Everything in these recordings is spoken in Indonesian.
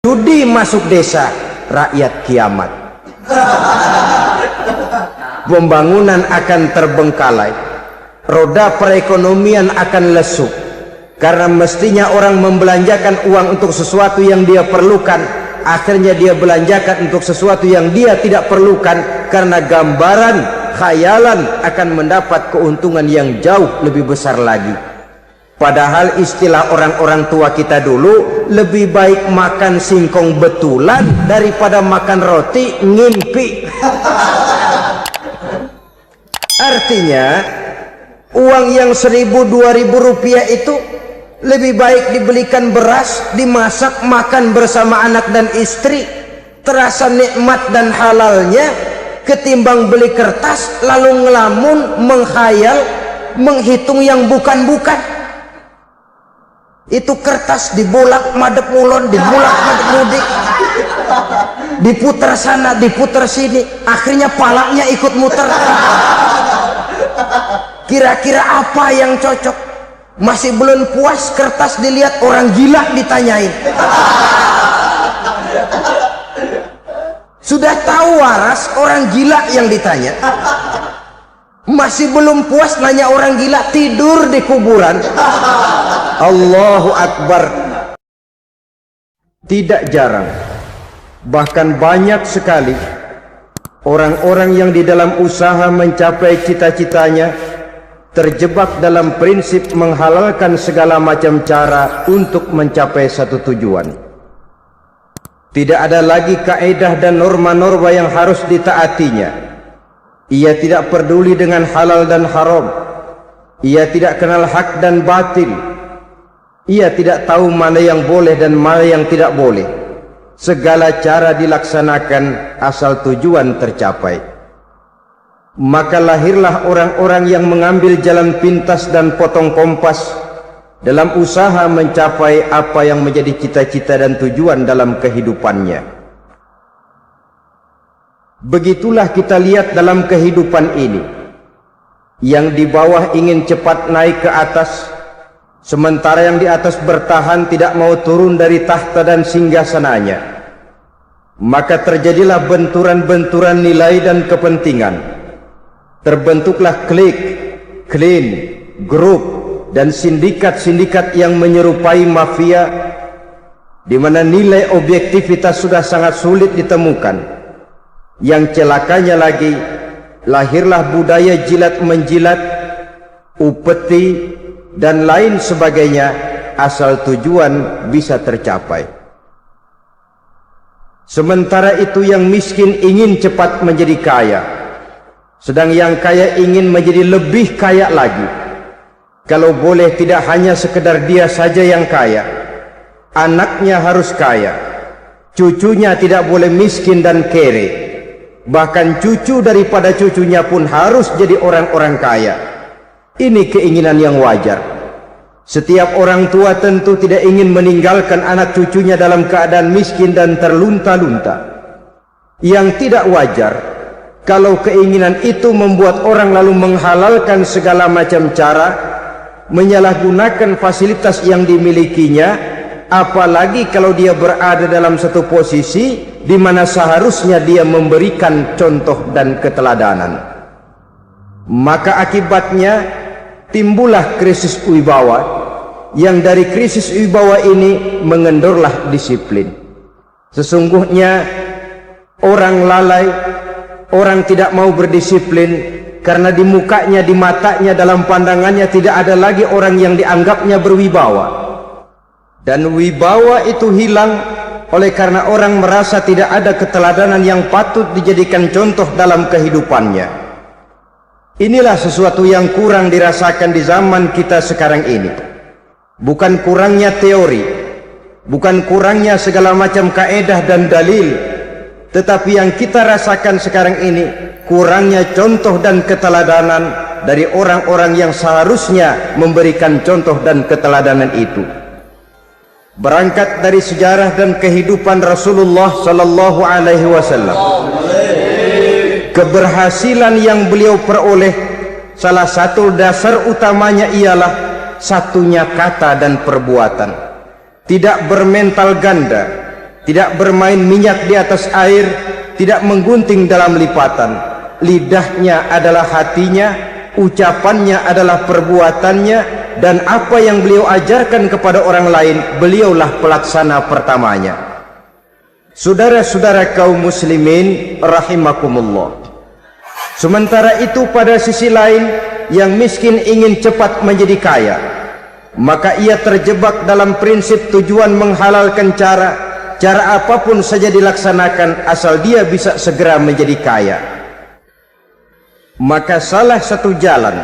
judi masuk desa, rakyat kiamat. Pembangunan akan terbengkalai, roda perekonomian akan lesu, karena mestinya orang membelanjakan uang untuk sesuatu yang dia perlukan, akhirnya dia belanjakan untuk sesuatu yang dia tidak perlukan, karena gambaran khayalan akan mendapat keuntungan yang jauh lebih besar lagi. Padahal istilah orang-orang tua kita dulu, lebih baik makan singkong betulan daripada makan roti ngimpi. Artinya uang yang 1.000-2.000 rupiah itu lebih baik dibelikan beras, dimasak, makan bersama anak dan istri, terasa nikmat dan halalnya, ketimbang beli kertas lalu ngelamun, menghayal, menghitung yang bukan-bukan. Itu kertas dibolak madep mulon, dibolak madep mudik, diputar sana, diputar sini, akhirnya palanya ikut muter. Kira-kira apa yang cocok? Masih belum puas, kertas dilihat, orang gila ditanyain. Sudah tahu waras, orang gila yang ditanya. Masih belum puas, nanya orang gila, tidur di kuburan. Allahu Akbar. Tidak jarang, bahkan banyak sekali orang-orang yang di dalam usaha mencapai cita-citanya terjebak dalam prinsip menghalalkan segala macam cara untuk mencapai satu tujuan. Tidak ada lagi kaedah dan norma-norma yang harus ditaatinya. Ia tidak peduli dengan halal dan haram. Ia tidak kenal hak dan batil. Ia tidak tahu mana yang boleh dan mana yang tidak boleh. Segala cara dilaksanakan asal tujuan tercapai. Maka lahirlah orang-orang yang mengambil jalan pintas dan potong kompas dalam usaha mencapai apa yang menjadi cita-cita dan tujuan dalam kehidupannya. Begitulah kita lihat dalam kehidupan ini. Yang di bawah ingin cepat naik ke atas, sementara yang di atas bertahan tidak mau turun dari tahta dan singgasananya. Maka terjadilah benturan-benturan nilai dan kepentingan. Terbentuklah klik, klan, grup, dan sindikat-sindikat yang menyerupai mafia, di mana nilai objektivitas sudah sangat sulit ditemukan. Yang celakanya lagi, lahirlah budaya jilat-menjilat, upeti, dan lain sebagainya, asal tujuan bisa tercapai. Sementara itu yang miskin ingin cepat menjadi kaya, sedang yang kaya ingin menjadi lebih kaya lagi. Kalau boleh tidak hanya sekedar dia saja yang kaya, anaknya harus kaya, cucunya tidak boleh miskin dan kere, bahkan cucu daripada cucunya pun harus jadi orang-orang kaya. Ini keinginan yang wajar. Setiap orang tua tentu tidak ingin meninggalkan anak cucunya dalam keadaan miskin dan terlunta-lunta. Yang tidak wajar kalau keinginan itu membuat orang lalu menghalalkan segala macam cara, menyalahgunakan fasilitas yang dimilikinya, apalagi kalau dia berada dalam satu posisi di mana seharusnya dia memberikan contoh dan keteladanan. Maka akibatnya timbullah krisis wibawa, yang dari krisis wibawa ini mengendorlah disiplin. Sesungguhnya orang lalai, orang tidak mau berdisiplin karena di mukanya, di matanya, dalam pandangannya tidak ada lagi orang yang dianggapnya berwibawa. Dan wibawa itu hilang oleh karena orang merasa tidak ada keteladanan yang patut dijadikan contoh dalam kehidupannya. Inilah sesuatu yang kurang dirasakan di zaman kita sekarang ini. Bukan kurangnya teori, bukan kurangnya segala macam kaedah dan dalil, tetapi yang kita rasakan sekarang ini kurangnya contoh dan keteladanan dari orang-orang yang seharusnya memberikan contoh dan keteladanan itu. Berangkat dari sejarah dan kehidupan Rasulullah sallallahu alaihi wasallam, keberhasilan yang beliau peroleh, salah satu dasar utamanya ialah satunya kata dan perbuatan. Tidak bermental ganda, tidak bermain minyak di atas air, tidak menggunting dalam lipatan. Lidahnya adalah hatinya, ucapannya adalah perbuatannya, dan apa yang beliau ajarkan kepada orang lain, beliaulah pelaksana pertamanya. Saudara-saudara kaum muslimin rahimakumullah. Sementara itu pada sisi lain, yang miskin ingin cepat menjadi kaya, maka ia terjebak dalam prinsip tujuan menghalalkan cara apapun saja dilaksanakan asal dia bisa segera menjadi kaya. Maka salah satu jalan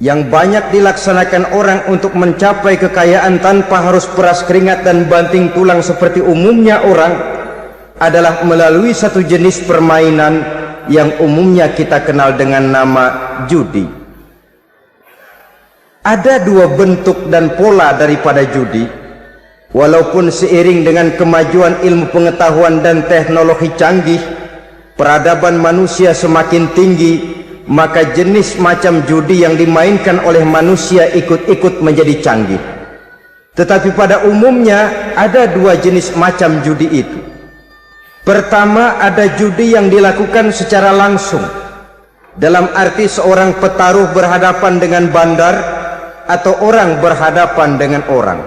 yang banyak dilaksanakan orang untuk mencapai kekayaan tanpa harus peras keringat dan banting tulang seperti umumnya orang adalah melalui satu jenis permainan yang umumnya kita kenal dengan nama judi. Ada dua bentuk dan pola daripada judi. Walaupun seiring dengan kemajuan ilmu pengetahuan dan teknologi canggih, peradaban manusia semakin tinggi, maka jenis macam judi yang dimainkan oleh manusia ikut-ikut menjadi canggih. Tetapi pada umumnya ada dua jenis macam judi itu. Pertama, ada judi yang dilakukan secara langsung, dalam arti seorang petaruh berhadapan dengan bandar atau orang berhadapan dengan orang.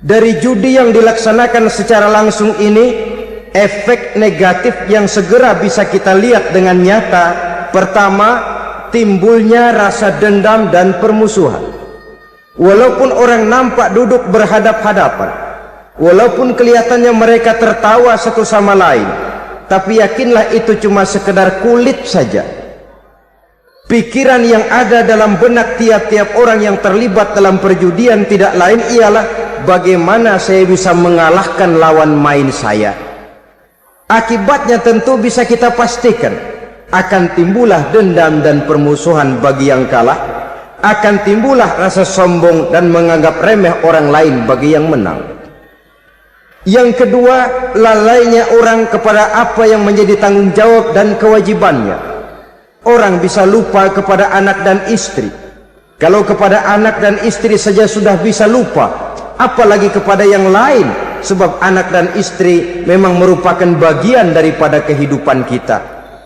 Dari judi yang dilaksanakan secara langsung ini, efek negatif yang segera bisa kita lihat dengan nyata. Pertama, timbulnya rasa dendam dan permusuhan. Walaupun orang nampak duduk berhadap-hadapan, walaupun kelihatannya mereka tertawa satu sama lain, tapi yakinlah itu cuma sekedar kulit saja. Pikiran yang ada dalam benak tiap-tiap orang yang terlibat dalam perjudian tidak lain ialah bagaimana saya bisa mengalahkan lawan main saya. Akibatnya tentu bisa kita pastikan akan timbullah dendam dan permusuhan bagi yang kalah, akan timbullah rasa sombong dan menganggap remeh orang lain bagi yang menang. Yang kedua, lalainya orang kepada apa yang menjadi tanggung jawab dan kewajibannya. Orang bisa lupa kepada anak dan istri. Kalau kepada anak dan istri saja sudah bisa lupa, apalagi kepada yang lain, sebab anak dan istri memang merupakan bagian daripada kehidupan kita.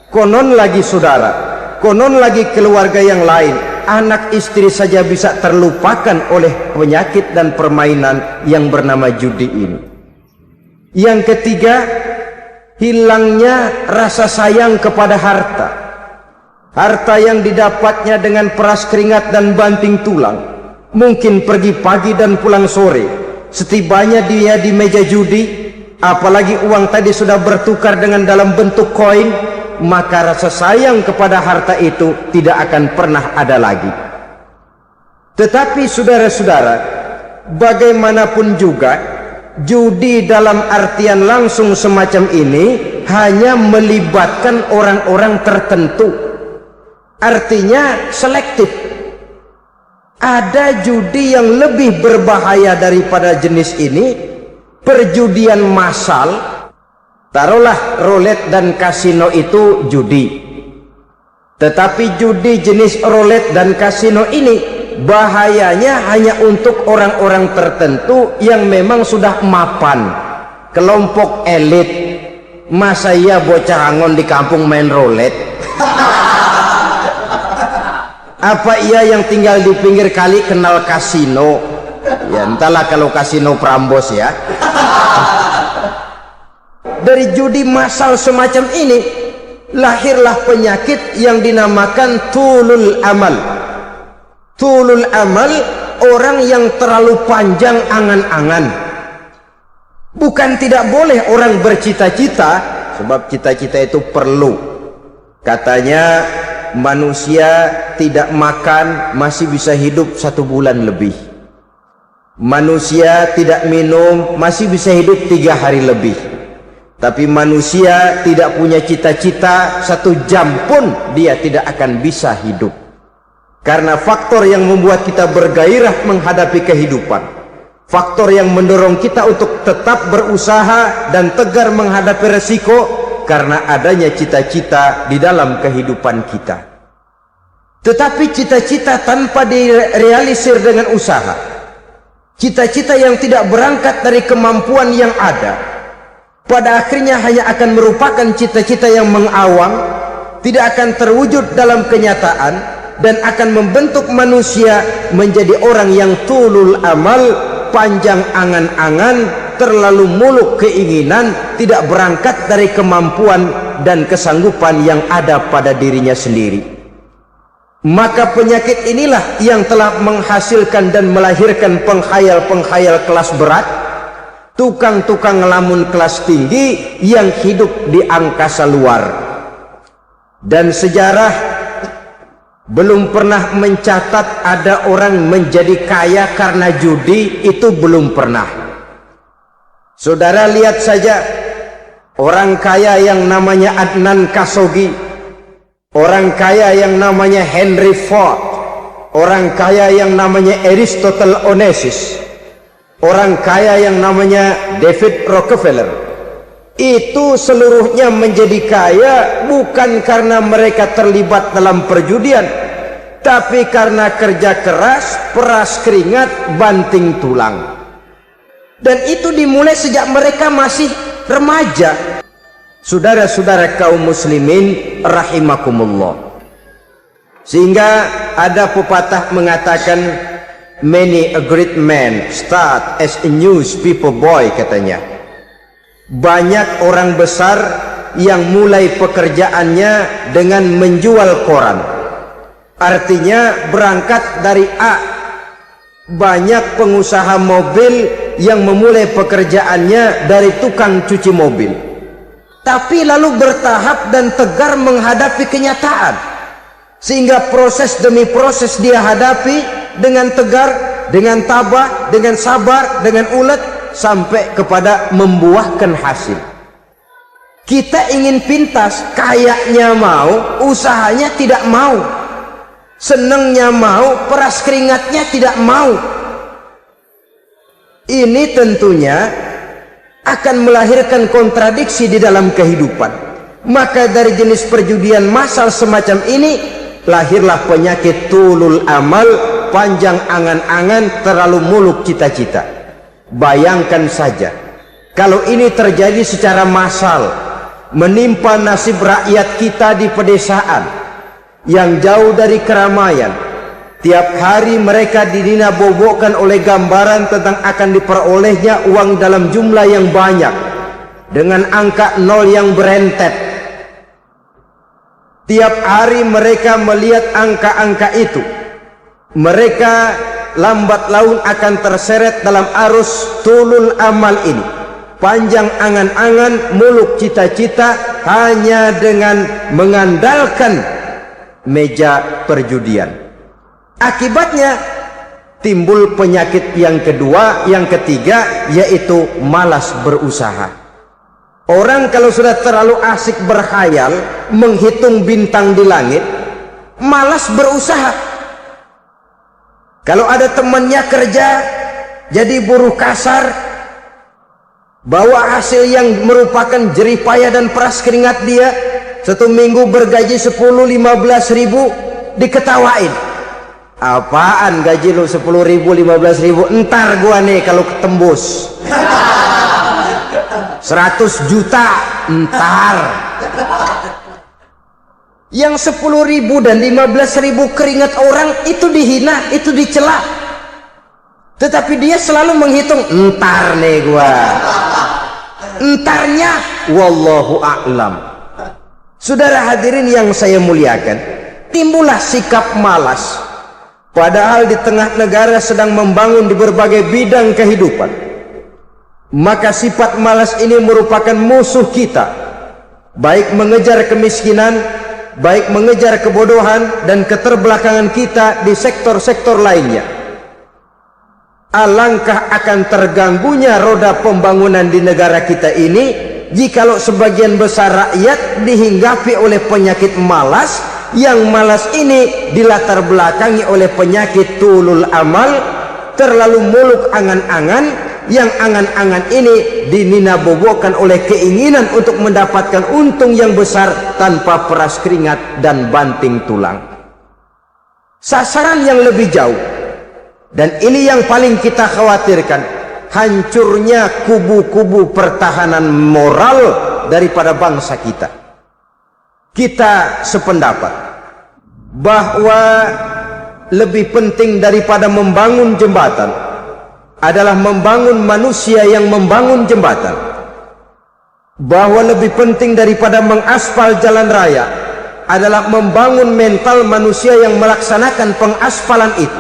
Konon lagi saudara, konon lagi keluarga yang lain, anak istri saja bisa terlupakan oleh penyakit dan permainan yang bernama judi ini. Yang ketiga, hilangnya rasa sayang kepada harta. Harta yang didapatnya dengan peras keringat dan banting tulang, mungkin pergi pagi dan pulang sore. Setibanya dia di meja judi, apalagi uang tadi sudah bertukar dengan dalam bentuk koin, maka rasa sayang kepada harta itu tidak akan pernah ada lagi. Tetapi saudara-saudara, bagaimanapun juga, judi dalam artian langsung semacam ini hanya melibatkan orang-orang tertentu. Artinya selektif. Ada judi yang lebih berbahaya daripada jenis ini, perjudian massal. Taruhlah roulette dan kasino itu judi. Tetapi judi jenis roulette dan kasino ini bahayanya hanya untuk orang-orang tertentu yang memang sudah mapan, kelompok elit. Masa iya bocah angon di kampung main roulette? Apa ia yang tinggal di pinggir kali kenal kasino? Ya entahlah kalau kasino Prambos ya. Dari judi massal semacam ini lahirlah penyakit yang dinamakan tulul amal. Tulul amal, orang yang terlalu panjang angan-angan. Bukan tidak boleh orang bercita-cita, sebab cita-cita itu perlu. Katanya manusia tidak makan masih bisa hidup 1 bulan lebih. Manusia tidak minum masih bisa hidup 3 hari lebih. Tapi manusia tidak punya cita-cita 1 jam pun dia tidak akan bisa hidup. Karena faktor yang membuat kita bergairah menghadapi kehidupan, faktor yang mendorong kita untuk tetap berusaha dan tegar menghadapi resiko, karena adanya cita-cita di dalam kehidupan kita. Tetapi cita-cita tanpa direalisir dengan usaha, cita-cita yang tidak berangkat dari kemampuan yang ada, pada akhirnya hanya akan merupakan cita-cita yang mengawang, tidak akan terwujud dalam kenyataan, dan akan membentuk manusia menjadi orang yang tulul amal, panjang angan-angan, terlalu muluk keinginan, tidak berangkat dari kemampuan dan kesanggupan yang ada pada dirinya sendiri. Maka penyakit inilah yang telah menghasilkan dan melahirkan penghayal-penghayal kelas berat, tukang-tukang ngelamun kelas tinggi yang hidup di angkasa luar. Dan sejarah belum pernah mencatat ada orang menjadi kaya karena judi, itu belum pernah. Saudara lihat saja orang kaya yang namanya Adnan Khashoggi, orang kaya yang namanya Henry Ford, orang kaya yang namanya Aristotle Onassis, orang kaya yang namanya David Rockefeller. Itu seluruhnya menjadi kaya bukan karena mereka terlibat dalam perjudian, tapi karena kerja keras, peras keringat, banting tulang. Dan itu dimulai sejak mereka masih remaja. Saudara-saudara kaum muslimin rahimakumullah. Sehingga ada pepatah mengatakan, many a great man start as a newspaper boy, katanya. Banyak orang besar yang mulai pekerjaannya dengan menjual koran. Artinya berangkat dari A. Banyak pengusaha mobil yang memulai pekerjaannya dari tukang cuci mobil, tapi lalu bertahap dan tegar menghadapi kenyataan, sehingga proses demi proses dia hadapi dengan tegar, dengan tabah, dengan sabar, dengan ulet, sampai kepada membuahkan hasil. Kita ingin pintas, kayaknya mau, usahanya tidak mau, senangnya mau, peras keringatnya tidak mau. Ini tentunya akan melahirkan kontradiksi di dalam kehidupan. Maka dari jenis perjudian massal semacam ini lahirlah penyakit tulul amal, panjang angan-angan, terlalu muluk cita-cita. Bayangkan saja kalau ini terjadi secara massal, menimpa nasib rakyat kita di pedesaan yang jauh dari keramaian. Tiap hari mereka dinabobokkan oleh gambaran tentang akan diperolehnya uang dalam jumlah yang banyak dengan angka nol yang berentet. Tiap hari mereka melihat angka-angka itu. Mereka lambat laun akan terseret dalam arus tulul amal ini. Panjang angan-angan, muluk cita-cita, hanya dengan mengandalkan meja perjudian. Akibatnya timbul penyakit yang kedua, yang ketiga, yaitu malas berusaha. Orang kalau sudah terlalu asik berkhayal, menghitung bintang di langit, malas berusaha. Kalau ada temannya kerja jadi buruh kasar, bawa hasil yang merupakan jerih payah dan peras keringat dia, satu minggu bergaji 10-15 ribu, diketawain. Apaan gaji lu 10 ribu, 15 ribu, entar gua nih kalau ketembus 100 juta, entar. Yang 10 ribu dan 15 ribu keringat orang itu dihina, itu dicela, tetapi dia selalu menghitung, entar nih gua, entarnya wallahu a'lam. Saudara hadirin yang saya muliakan, timbullah sikap malas. Padahal di tengah negara sedang membangun di berbagai bidang kehidupan. Maka sifat malas ini merupakan musuh kita, baik mengejar kemiskinan, baik mengejar kebodohan dan keterbelakangan kita di sektor-sektor lainnya. Alangkah akan terganggunya roda pembangunan di negara kita ini jikalau sebagian besar rakyat dihinggapi oleh penyakit malas, yang malas ini dilatar belakangi oleh penyakit tulul amal, terlalu muluk angan-angan, yang angan-angan ini dininabobokan oleh keinginan untuk mendapatkan untung yang besar tanpa peras keringat dan banting tulang. Sasaran yang lebih jauh, Dan ini yang paling kita khawatirkan, hancurnya kubu-kubu pertahanan moral daripada bangsa kita. Kita sependapat bahwa lebih penting daripada membangun jembatan adalah membangun manusia yang membangun jembatan. Bahwa lebih penting daripada mengaspal jalan raya adalah membangun mental manusia yang melaksanakan pengaspalan itu.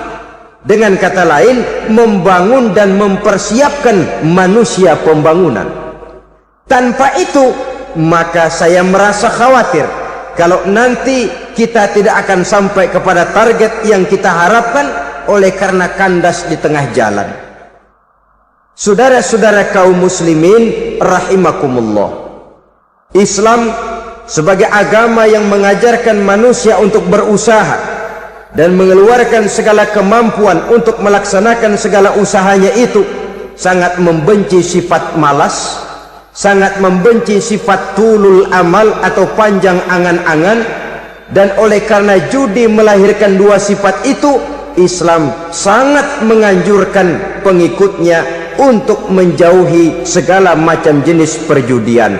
Dengan kata lain, membangun dan mempersiapkan manusia pembangunan. Tanpa itu, maka saya merasa khawatir kalau nanti kita tidak akan sampai kepada target yang kita harapkan oleh karena kandas di tengah jalan. Saudara-saudara kaum muslimin rahimakumullah, Islam sebagai agama yang mengajarkan manusia untuk berusaha dan mengeluarkan segala kemampuan untuk melaksanakan segala usahanya itu, sangat membenci sifat malas, sangat membenci sifat tulul amal atau panjang angan-angan. Dan oleh karena judi melahirkan dua sifat itu, Islam sangat menganjurkan pengikutnya untuk menjauhi segala macam jenis perjudian,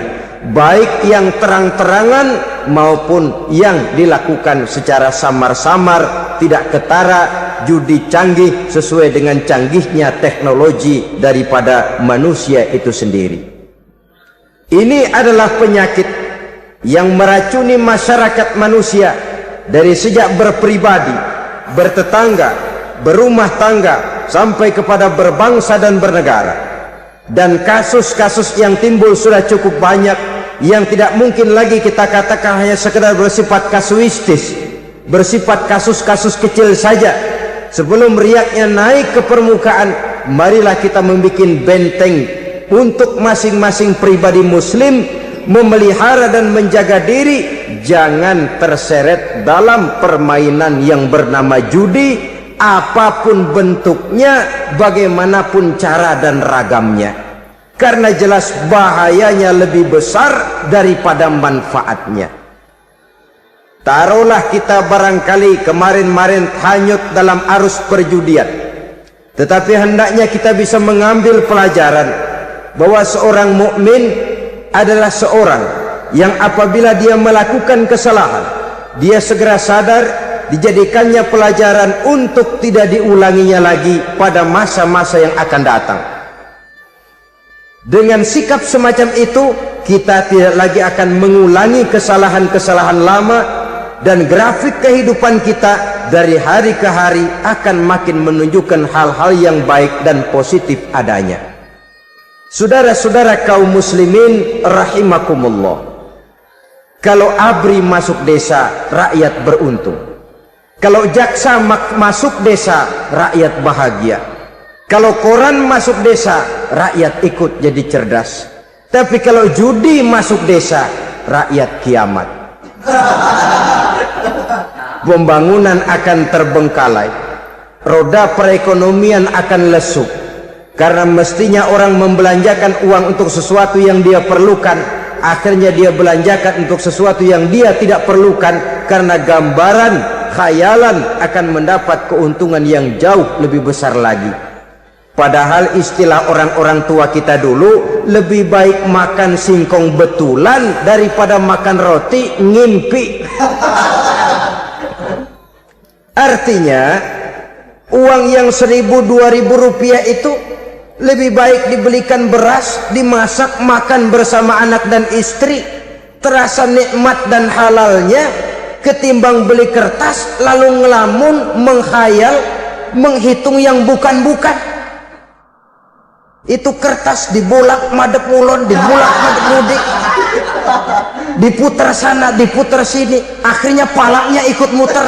baik yang terang-terangan maupun yang dilakukan secara samar-samar, tidak ketara, judi canggih sesuai dengan canggihnya teknologi daripada manusia itu sendiri. Ini adalah penyakit yang meracuni masyarakat manusia dari sejak berpribadi, bertetangga, berumah tangga, sampai kepada berbangsa dan bernegara. Dan kasus-kasus yang timbul sudah cukup banyak, yang tidak mungkin lagi kita katakan hanya sekedar bersifat kasuistis, bersifat kasus-kasus kecil saja. Sebelum riaknya naik ke permukaan, marilah kita membuat benteng untuk masing-masing pribadi muslim memelihara dan menjaga diri, jangan terseret dalam permainan yang bernama judi, apapun bentuknya, bagaimanapun cara dan ragamnya. Karena jelas bahayanya lebih besar daripada manfaatnya. Taruhlah kita barangkali kemarin-marin hanyut dalam arus perjudian, tetapi hendaknya kita bisa mengambil pelajaran bahwa seorang mukmin adalah seorang yang apabila dia melakukan kesalahan, dia segera sadar, dijadikannya pelajaran untuk tidak diulanginya lagi pada masa-masa yang akan datang. Dengan sikap semacam itu, kita tidak lagi akan mengulangi kesalahan-kesalahan lama, dan grafik kehidupan kita dari hari ke hari akan makin menunjukkan hal-hal yang baik dan positif adanya. Saudara-saudara kaum muslimin rahimakumullah, kalau ABRI masuk desa, rakyat beruntung. Kalau jaksa masuk desa, rakyat bahagia. Kalau koran masuk desa, rakyat ikut jadi cerdas. Tapi kalau judi masuk desa, rakyat kiamat. Pembangunan akan terbengkalai, roda perekonomian akan lesu. Karena mestinya orang membelanjakan uang untuk sesuatu yang dia perlukan, akhirnya dia belanjakan untuk sesuatu yang dia tidak perlukan, karena gambaran, khayalan akan mendapat keuntungan yang jauh lebih besar lagi. Padahal istilah orang-orang tua kita dulu, lebih baik makan singkong betulan daripada makan roti ngimpi. Artinya uang yang 1.000-2.000 rupiah itu lebih baik dibelikan beras, dimasak, makan bersama anak dan istri, terasa nikmat dan halalnya, ketimbang beli kertas lalu ngelamun, menghayal, menghitung yang bukan-bukan. Itu kertas dibolak madep ulon, dibolak madep mudik, diputar sana, diputar sini, akhirnya palanya ikut muter.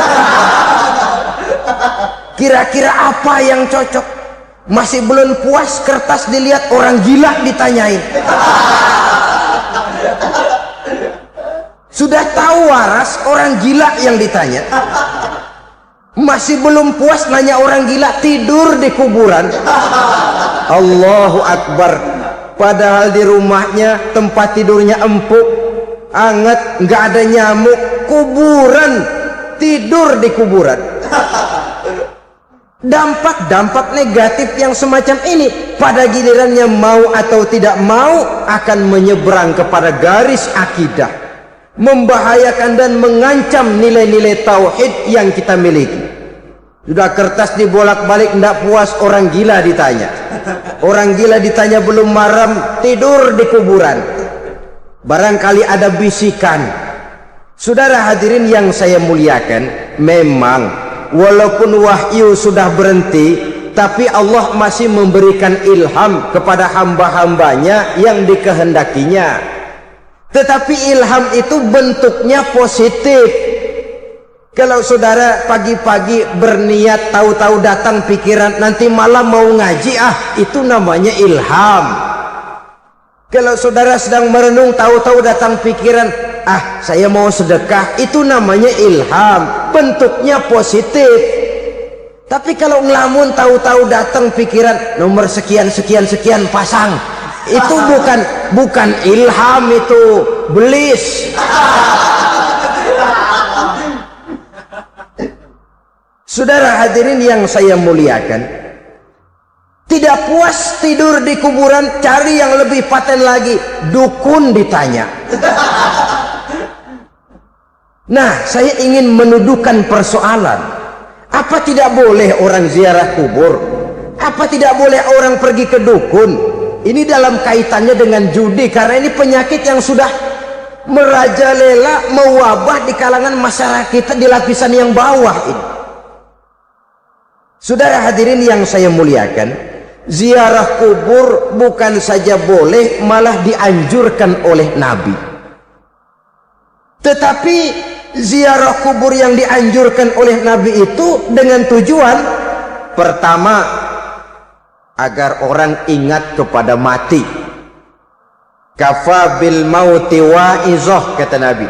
Kira-kira apa yang cocok? Masih belum puas, kertas dilihat, orang gila ditanyain. Sudah tahu waras, orang gila yang ditanya. Masih belum puas, nanya orang gila, tidur di kuburan. Allahu Akbar. Padahal di rumahnya tempat tidurnya empuk, anget, nggak ada nyamuk. Kuburan, tidur di kuburan. Dampak-dampak negatif yang semacam ini pada gilirannya mau atau tidak mau akan menyeberang kepada garis akidah, membahayakan dan mengancam nilai-nilai tauhid yang kita miliki. Sudah kertas dibolak-balik tidak puas, orang gila ditanya. Orang gila ditanya belum maram, tidur di kuburan. Barangkali ada bisikan. Saudara hadirin yang saya muliakan, memang walaupun wahyu sudah berhenti, tapi Allah masih memberikan ilham kepada hamba-hambanya yang dikehendakinya. Tetapi ilham itu bentuknya positif. Kalau saudara pagi-pagi berniat, tahu-tahu datang pikiran nanti malam mau ngaji, itu namanya ilham. Kalau saudara sedang merenung, tahu-tahu datang pikiran, saya mau sedekah, itu namanya ilham, bentuknya positif. Tapi kalau ngelamun, tahu-tahu datang pikiran nomor sekian sekian sekian pasang, itu bukan ilham, itu belis. Saudara hadirin yang saya muliakan, tidak puas tidur di kuburan, cari yang lebih paten lagi, dukun ditanya. Nah, saya ingin menuduhkan persoalan. Apa tidak boleh orang ziarah kubur? Apa tidak boleh orang pergi ke dukun? Ini dalam kaitannya dengan judi, karena ini penyakit yang sudah merajalela, mewabah di kalangan masyarakat kita di lapisan yang bawah ini. Saudara hadirin yang saya muliakan, ziarah kubur bukan saja boleh, malah dianjurkan oleh Nabi. Tetapi ziarah kubur yang dianjurkan oleh Nabi itu dengan tujuan pertama, agar orang ingat kepada mati. Kafa bil mauti wa'izah, kata Nabi.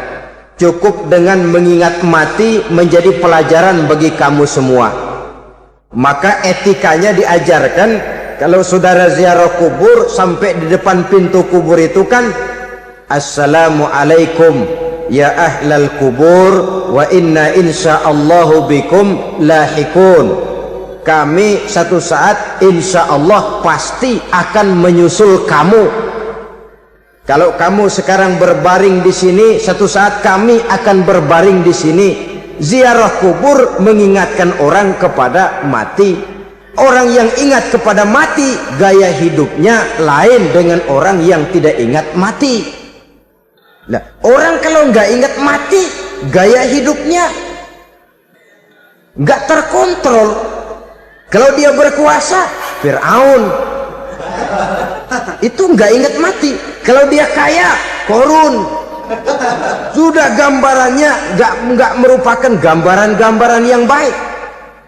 Cukup dengan mengingat mati menjadi pelajaran bagi kamu semua. Maka etikanya diajarkan, kalau saudara ziarah kubur, sampai di depan pintu kubur itu kan, Assalamualaikum ya ahlal kubur wa inna insyaallahu bikum lahikun. Kami satu saat insya Allah pasti akan menyusul kamu. Kalau kamu sekarang berbaring di sini, satu saat kami akan berbaring di sini. Ziarah kubur mengingatkan orang kepada mati. Orang yang ingat kepada mati, gaya hidupnya lain dengan orang yang tidak ingat mati. Nah, orang kalau nggak ingat mati, gaya hidupnya nggak terkontrol. Kalau dia berkuasa, Fir'aun, itu nggak ingat mati. Kalau dia kaya, Korun. Sudah gambarannya nggak merupakan gambaran-gambaran yang baik.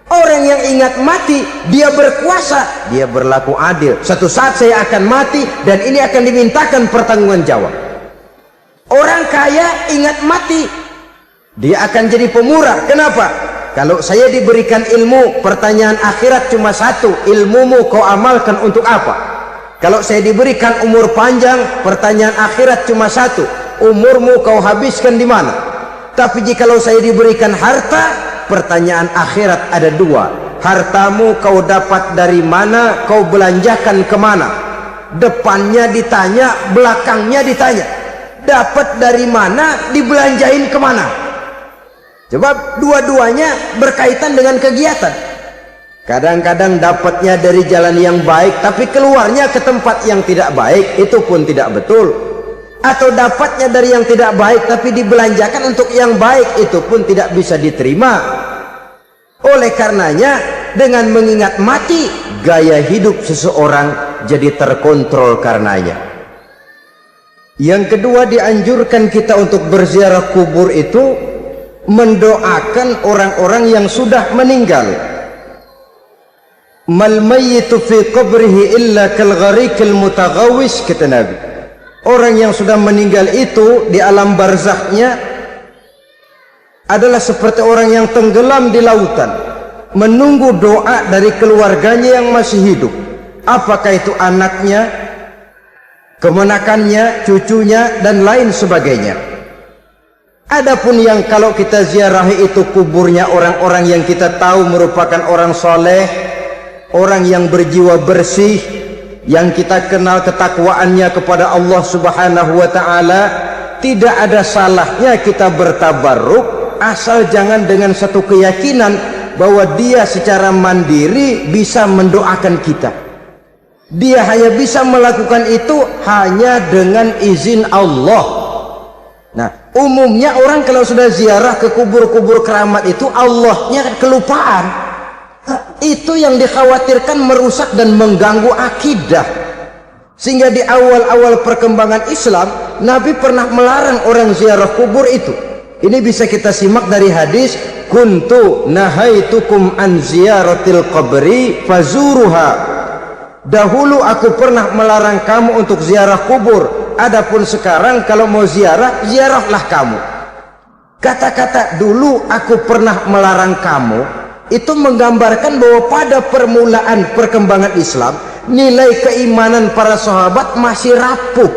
Orang yang ingat mati, dia berkuasa, dia berlaku adil. Satu saat saya akan mati dan ini akan dimintakan pertanggungan jawab. Orang kaya ingat mati, dia akan jadi pemurah. Kenapa? Kalau saya diberikan ilmu, pertanyaan akhirat cuma satu, ilmumu kau amalkan untuk apa? Kalau saya diberikan umur panjang, pertanyaan akhirat cuma satu, umurmu kau habiskan di mana? Tapi jikalau saya diberikan harta, pertanyaan akhirat ada dua, hartamu kau dapat dari mana, kau belanjakan kemana? Depannya ditanya, belakangnya ditanya. Dapat dari mana, dibelanjain kemana? Coba dua-duanya berkaitan dengan kegiatan. Kadang-kadang dapatnya dari jalan yang baik, tapi keluarnya ke tempat yang tidak baik, itu pun tidak betul. Atau dapatnya dari yang tidak baik tapi dibelanjakan untuk yang baik, itu pun tidak bisa diterima. Oleh karenanya, dengan mengingat mati, gaya hidup seseorang jadi terkontrol karenanya. Yang kedua, dianjurkan kita untuk berziarah kubur itu mendoakan orang-orang yang sudah meninggal. Mal mayyitu fi qabrihi illa kal gharikil mutaghawis, kata Nabi. Orang yang sudah meninggal itu di alam barzahnya adalah seperti orang yang tenggelam di lautan, menunggu doa dari keluarganya yang masih hidup. Apakah itu anaknya, kemenakannya, cucunya, dan lain sebagainya. Adapun yang kalau kita ziarahi itu kuburnya orang-orang yang kita tahu merupakan orang soleh, orang yang berjiwa bersih, yang kita kenal ketakwaannya kepada Allah Subhanahu wa ta'ala, tidak ada salahnya kita bertabarruk, asal jangan dengan satu keyakinan bahwa dia secara mandiri bisa mendoakan kita. Dia hanya bisa melakukan itu hanya dengan izin Allah. Nah, umumnya orang kalau sudah ziarah ke kubur-kubur keramat itu Allahnya kelupaan. Itu yang dikhawatirkan merusak dan mengganggu akidah. Sehingga di awal-awal perkembangan Islam, Nabi pernah melarang orang ziarah kubur itu. Ini bisa kita simak dari hadis, kuntu nahaitukum an ziyaratil qabri fazuruha. Dahulu aku pernah melarang kamu untuk ziarah kubur. Adapun sekarang kalau mau ziarah, ziarahlah kamu. Kata-kata dulu aku pernah melarang kamu itu menggambarkan bahwa pada permulaan perkembangan Islam, nilai keimanan para sahabat masih rapuh,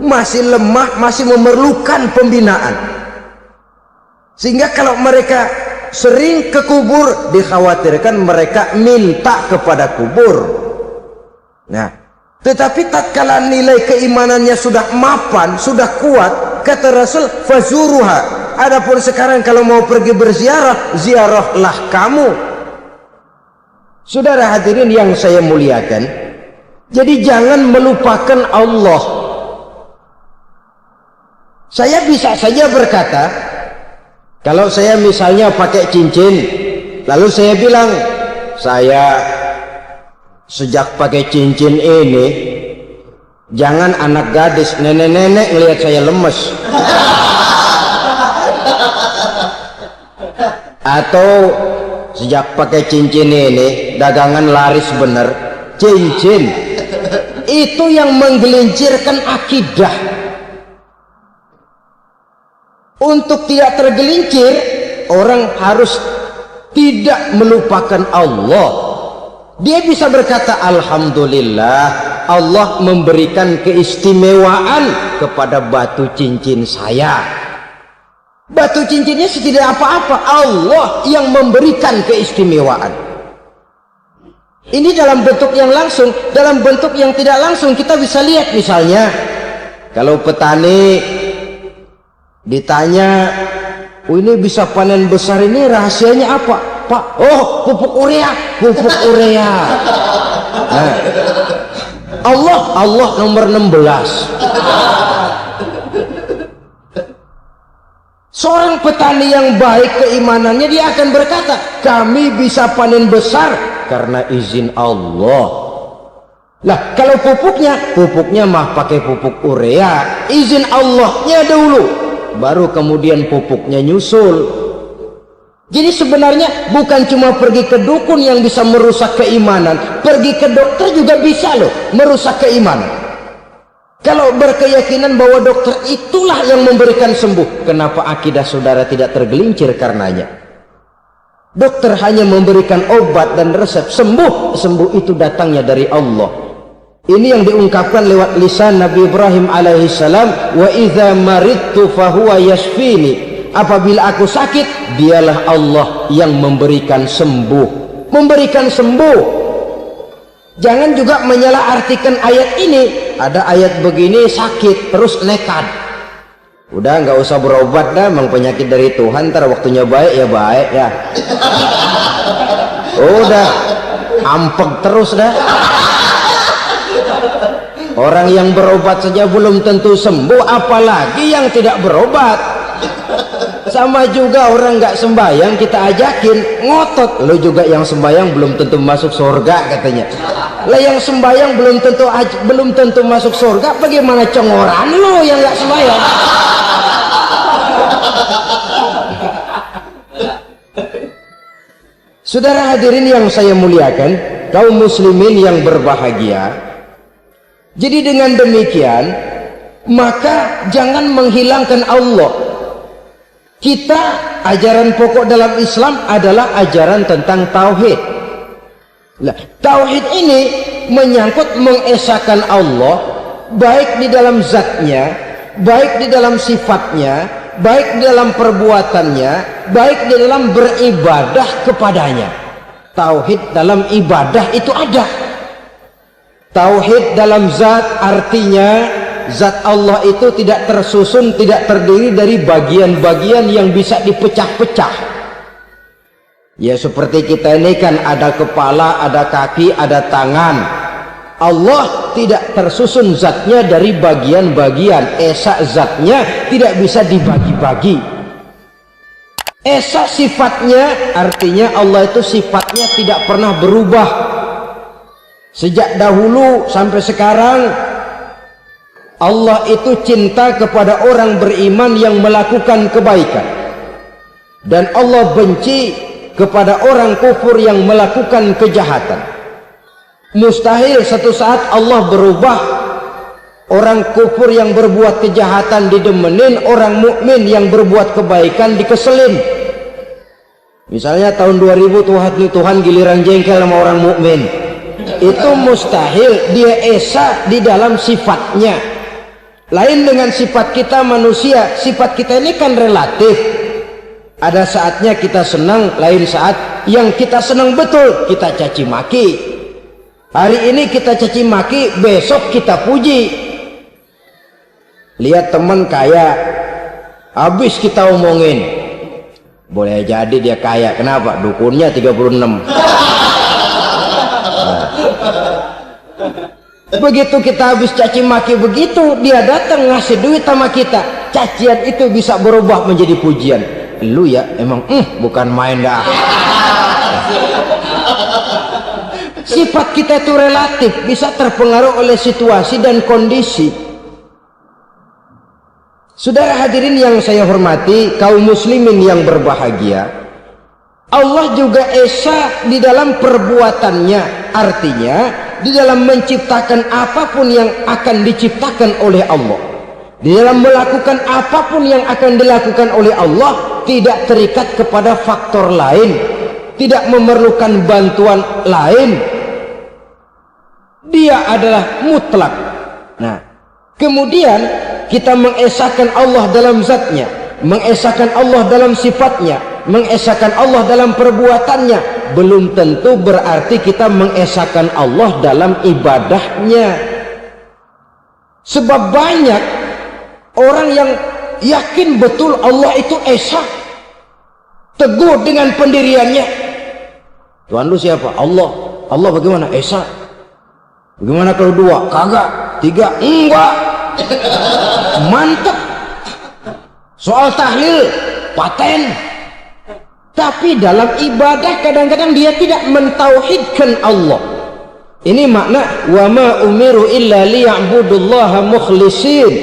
masih lemah, masih memerlukan pembinaan. Sehingga kalau mereka sering ke kubur, dikhawatirkan mereka minta kepada kubur. Nah, tetapi tatkala nilai keimanannya sudah mapan, sudah kuat, kata Rasul, fazuruha. Adapun sekarang kalau mau pergi berziarah, ziarahlah kamu. Saudara hadirin yang saya muliakan, jadi jangan melupakan Allah. Saya bisa saja berkata, kalau saya misalnya pakai cincin, lalu saya bilang, saya sejak pakai cincin ini, jangan anak gadis, nenek-nenek ngelihat saya lemes. Atau sejak pakai cincin ini, dagangan laris bener. Cincin itu yang menggelincirkan akidah. Untuk tidak tergelincir, orang harus tidak melupakan Allah. Dia bisa berkata, alhamdulillah, Allah memberikan keistimewaan kepada batu cincin saya. Batu cincinnya tidak apa-apa, Allah yang memberikan keistimewaan. Ini dalam bentuk yang langsung. Dalam bentuk yang tidak langsung kita bisa lihat, misalnya kalau petani ditanya, oh ini bisa panen besar ini rahasianya apa Pak? Oh, pupuk urea. Pupuk urea. Nah, Allah nomor 16. Seorang petani yang baik keimanannya, dia akan berkata, kami bisa panen besar karena izin Allah. Lah, kalau pupuknya mah pakai pupuk urea, izin Allahnya dulu, baru kemudian pupuknya nyusul. Jadi sebenarnya bukan cuma pergi ke dukun yang bisa merusak keimanan, pergi ke dokter juga bisa loh merusak keimanan. Kalau berkeyakinan bahwa dokter itulah yang memberikan sembuh, kenapa akidah saudara tidak tergelincir karenanya? Dokter hanya memberikan obat dan resep, sembuh itu datangnya dari Allah. Ini yang diungkapkan lewat lisan Nabi Ibrahim alaihissalam, wa idza maridtu fahuwa yashfini. Apabila aku sakit, dialah Allah yang memberikan sembuh. Memberikan sembuh. Jangan juga menyalahartikan ayat ini. Ada ayat begini sakit terus nekat, udah nggak usah berobat dah, memang penyakit dari Tuhan, ntar waktunya baik ya baik ya. Udah ampek terus dah. Orang yang berobat saja belum tentu sembuh, apalagi yang tidak berobat. Sama juga orang nggak sembahyang kita ajakin, ngotot, lo juga yang sembahyang belum tentu masuk surga katanya. Lah yang sembahyang belum tentu masuk surga, bagaimana congoran lo yang nggak sembahyang? Saudara hadirin yang saya muliakan, kaum muslimin yang berbahagia. Jadi dengan demikian, maka jangan menghilangkan Allah. Kita, ajaran pokok dalam Islam adalah ajaran tentang tauhid. Nah, tauhid ini menyangkut mengesahkan Allah, baik di dalam zatnya, baik di dalam sifatnya, baik di dalam perbuatannya, baik di dalam beribadah kepadanya. Tauhid dalam ibadah itu ada. Tauhid dalam zat artinya zat Allah itu tidak tersusun, tidak terdiri dari bagian-bagian yang bisa dipecah-pecah. Ya seperti kita ini kan ada kepala, ada kaki, ada tangan. Allah tidak tersusun zatnya dari bagian-bagian. Esa zatnya tidak bisa dibagi-bagi. Esa sifatnya artinya Allah itu sifatnya tidak pernah berubah. Sejak dahulu sampai sekarang Allah itu cinta kepada orang beriman yang melakukan kebaikan, dan Allah benci kepada orang kufur yang melakukan kejahatan. Mustahil satu saat Allah berubah. Orang kufur yang berbuat kejahatan didemenin, orang mukmin yang berbuat kebaikan dikeselin. Misalnya tahun 2000 Tuhan giliran jengkel sama orang mukmin. Itu mustahil. Dia esa di dalam sifatnya. Lain dengan sifat kita manusia. Sifat kita ini kan relatif. Ada saatnya kita senang, lain saat yang kita senang betul kita caci maki. Hari ini kita caci maki, besok kita puji. Lihat teman kaya, habis kita omongin, boleh jadi dia kaya. Kenapa? Dukunnya 36. Begitu kita habis caci maki begitu, dia datang ngasih duit sama kita. Cacian itu bisa berubah menjadi pujian. Lu ya emang bukan main dah. Sifat kita itu relatif, bisa terpengaruh oleh situasi dan kondisi. Saudara hadirin yang saya hormati, kaum muslimin yang berbahagia, Allah juga esa di dalam perbuatannya. Artinya di dalam menciptakan apapun yang akan diciptakan oleh Allah, di dalam melakukan apapun yang akan dilakukan oleh Allah, tidak terikat kepada faktor lain, tidak memerlukan bantuan lain. Dia adalah mutlak. Nah, kemudian kita mengesahkan Allah dalam zatnya, mengesahkan Allah dalam sifatnya, mengesahkan Allah dalam perbuatannya. Belum tentu berarti kita mengesahkan Allah dalam ibadahnya. Sebab banyak orang yang yakin betul Allah itu esa, teguh dengan pendiriannya. Tuhan lu siapa? Allah. Allah bagaimana? Esa. Bagaimana kalau dua? Kagak. Tiga? Enggak. Mantap. Soal tahlil paten. Tapi dalam ibadah kadang-kadang dia tidak mentauhidkan Allah. Ini makna wa ma umiru illa liya'budullaha mukhlisin.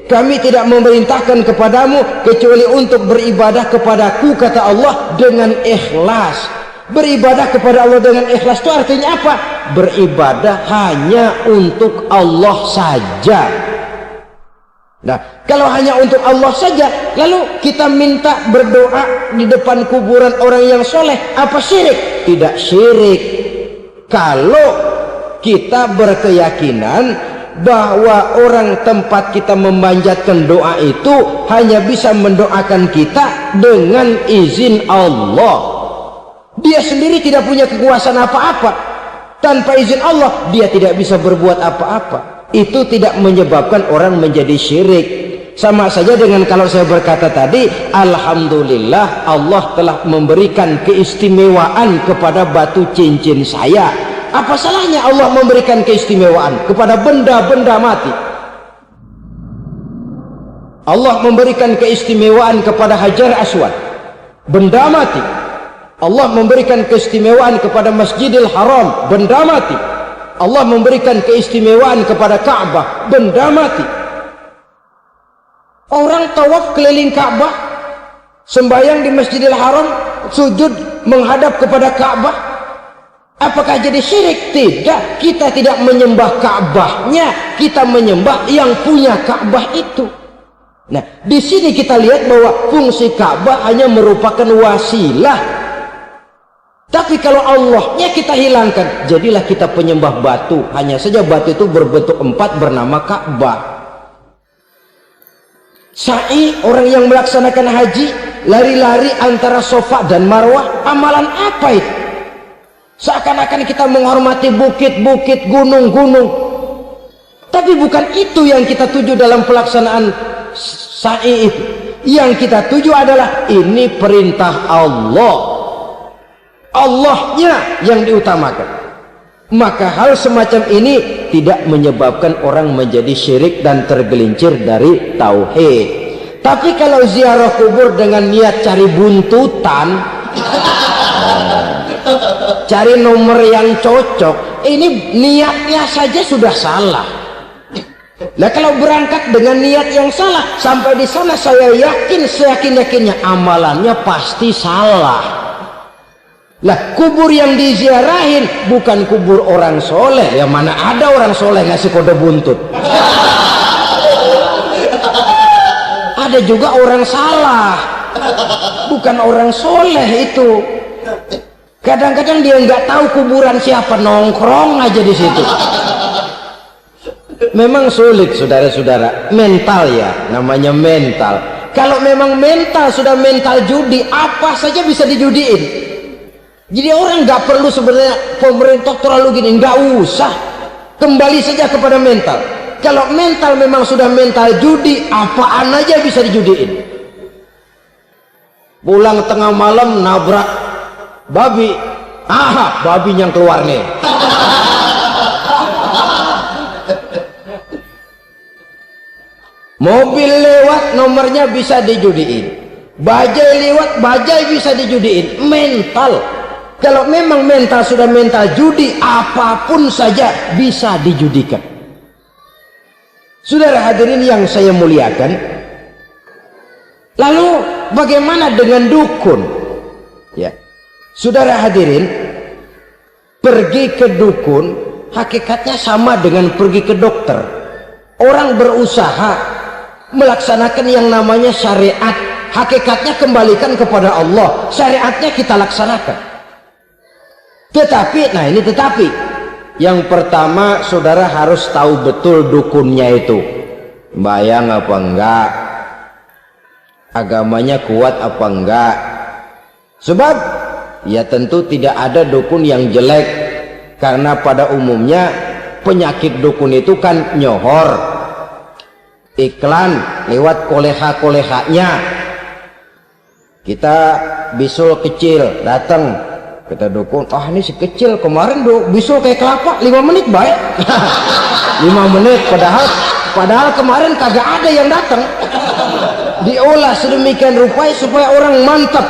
Kami tidak memerintahkan kepadamu kecuali untuk beribadah kepadaku, kata Allah, dengan ikhlas. Beribadah kepada Allah dengan ikhlas itu artinya apa? Beribadah hanya untuk Allah saja. Nah, kalau hanya untuk Allah saja, lalu kita minta berdoa di depan kuburan orang yang soleh, apa syirik? Tidak syirik. Kalau kita berkeyakinan bahwa orang tempat kita memanjatkan doa itu hanya bisa mendoakan kita dengan izin Allah. Dia sendiri tidak punya kekuasaan apa-apa. Tanpa izin Allah, dia tidak bisa berbuat apa-apa. Itu tidak menyebabkan orang menjadi syirik. Sama saja dengan kalau saya berkata tadi, alhamdulillah Allah telah memberikan keistimewaan kepada batu cincin saya. Apa salahnya Allah memberikan keistimewaan kepada benda-benda mati? Allah memberikan keistimewaan kepada Hajar Aswad, benda mati. Allah memberikan keistimewaan kepada Masjidil Haram, benda mati. Allah memberikan keistimewaan kepada Ka'bah, benda mati. Orang tawaf keliling Ka'bah, sembahyang di Masjidil Haram, sujud menghadap kepada Ka'bah. Apakah jadi syirik? Tidak. Kita tidak menyembah Ka'bahnya, kita menyembah yang punya Ka'bah itu. Nah, di sini kita lihat bahwa fungsi Ka'bah hanya merupakan wasilah. Tapi kalau Allahnya kita hilangkan, jadilah kita penyembah batu. Hanya saja batu itu berbentuk 4 bernama Ka'bah. Sa'i, orang yang melaksanakan haji, lari-lari antara Safa dan Marwah, amalan apa itu? Seakan-akan kita menghormati bukit-bukit, gunung-gunung. Tapi bukan itu yang kita tuju dalam pelaksanaan sa'i itu. Yang kita tuju adalah ini perintah Allah. Allahnya yang diutamakan. Maka hal semacam ini tidak menyebabkan orang menjadi syirik dan tergelincir dari tauhid. Tapi kalau ziarah kubur dengan niat cari buntutan, cari nomor yang cocok, ini niatnya saja sudah salah. Nah, kalau berangkat dengan niat yang salah, sampai di sana saya yakin seyakin-yakinnya amalannya pasti salah. Lah, kubur yang diziarahin bukan kubur orang soleh. Ya mana ada orang soleh ngasih kode buntut. Ada juga orang salah, bukan orang soleh itu. Kadang-kadang dia nggak tahu kuburan siapa, nongkrong aja di situ. Memang sulit, saudara-saudara. Mental ya, namanya mental. Kalau memang mental sudah mental judi, apa saja bisa dijudiin. Jadi orang nggak perlu sebenarnya pemerintah terlalu gini, nggak usah. Kembali saja kepada mental. Kalau mental memang sudah mental judi, apaan aja bisa dijudiin. Pulang tengah malam nabrak babi, babi yang keluar nih. Mobil lewat, nomornya bisa dijudiin. Bajai lewat, bajai bisa dijudiin. Mental. Kalau memang mental sudah mental judi, apapun saja bisa dijudikan. Saudara hadirin yang saya muliakan, lalu bagaimana dengan dukun? Ya, saudara hadirin, pergi ke dukun hakikatnya sama dengan pergi ke dokter. Orang berusaha melaksanakan yang namanya syariat, hakikatnya kembalikan kepada Allah. Syariatnya kita laksanakan. Tetapi, nah ini tetapi, yang pertama saudara harus tahu betul dukunnya itu bayang apa enggak, agamanya kuat apa enggak. Sebab ya tentu tidak ada dukun yang jelek, karena pada umumnya penyakit dukun itu kan nyohor, iklan lewat koleha-kolehanya. Kita bisul kecil datang, kita dukun, ini si kecil kemarin bisul kayak kelapa 5 menit baik. 5 menit padahal kemarin kagak ada yang datang. Diolah sedemikian rupa supaya orang mantap.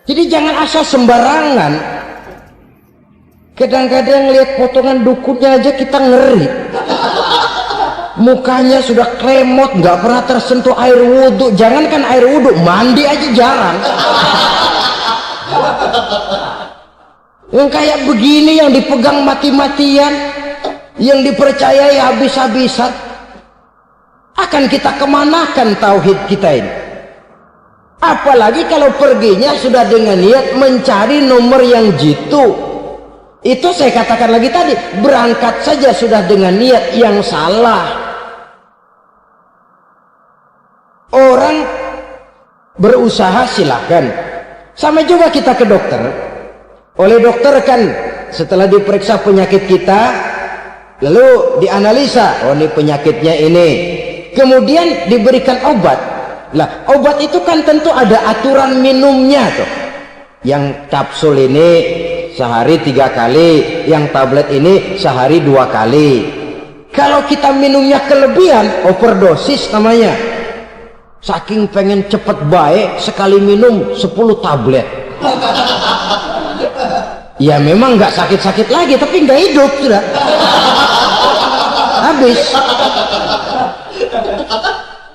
Jadi jangan asal sembarangan. Kadang-kadang lihat potongan dukunnya aja kita ngeri. Mukanya sudah kremot, nggak pernah tersentuh air wudhu. Jangankan air wudhu, mandi aja jarang. Yang kayak begini yang dipegang mati-matian, yang dipercayai habis-habisan, akan kita kemanakan tauhid kita ini? Apalagi kalau perginya sudah dengan niat mencari nomor yang jitu. Itu saya katakan lagi tadi, berangkat saja sudah dengan niat yang salah. Orang berusaha silakan. Sama juga kita ke dokter. Oleh dokter kan setelah diperiksa penyakit kita, lalu dianalisa, oh ini penyakitnya ini. Kemudian diberikan obat. Lah, obat itu kan tentu ada aturan minumnya tuh. Yang kapsul ini sehari 3 kali, yang tablet ini sehari 2 kali. Kalau kita minumnya kelebihan, overdosis namanya. Saking pengen cepet baik, sekali minum 10 tablet. Ya memang nggak sakit-sakit lagi, tapi nggak hidup sudah. Habis.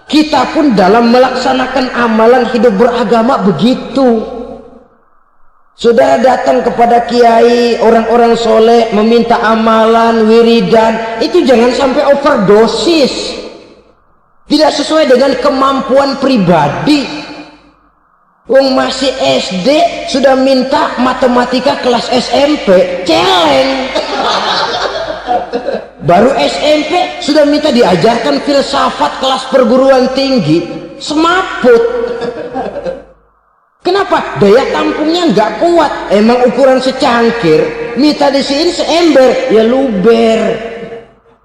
Kita pun dalam melaksanakan amalan hidup beragama begitu. Saudara datang kepada kiai, orang-orang soleh, meminta amalan, wiridan, itu jangan sampai overdosis. Tidak sesuai dengan kemampuan pribadi. Wong masih SD sudah minta matematika kelas SMP, celeng. baru SMP sudah minta diajarkan filsafat kelas perguruan tinggi, semaput. Kenapa? Daya tampungnya nggak kuat. Emang ukuran secangkir, minta disiin seember, ya luber.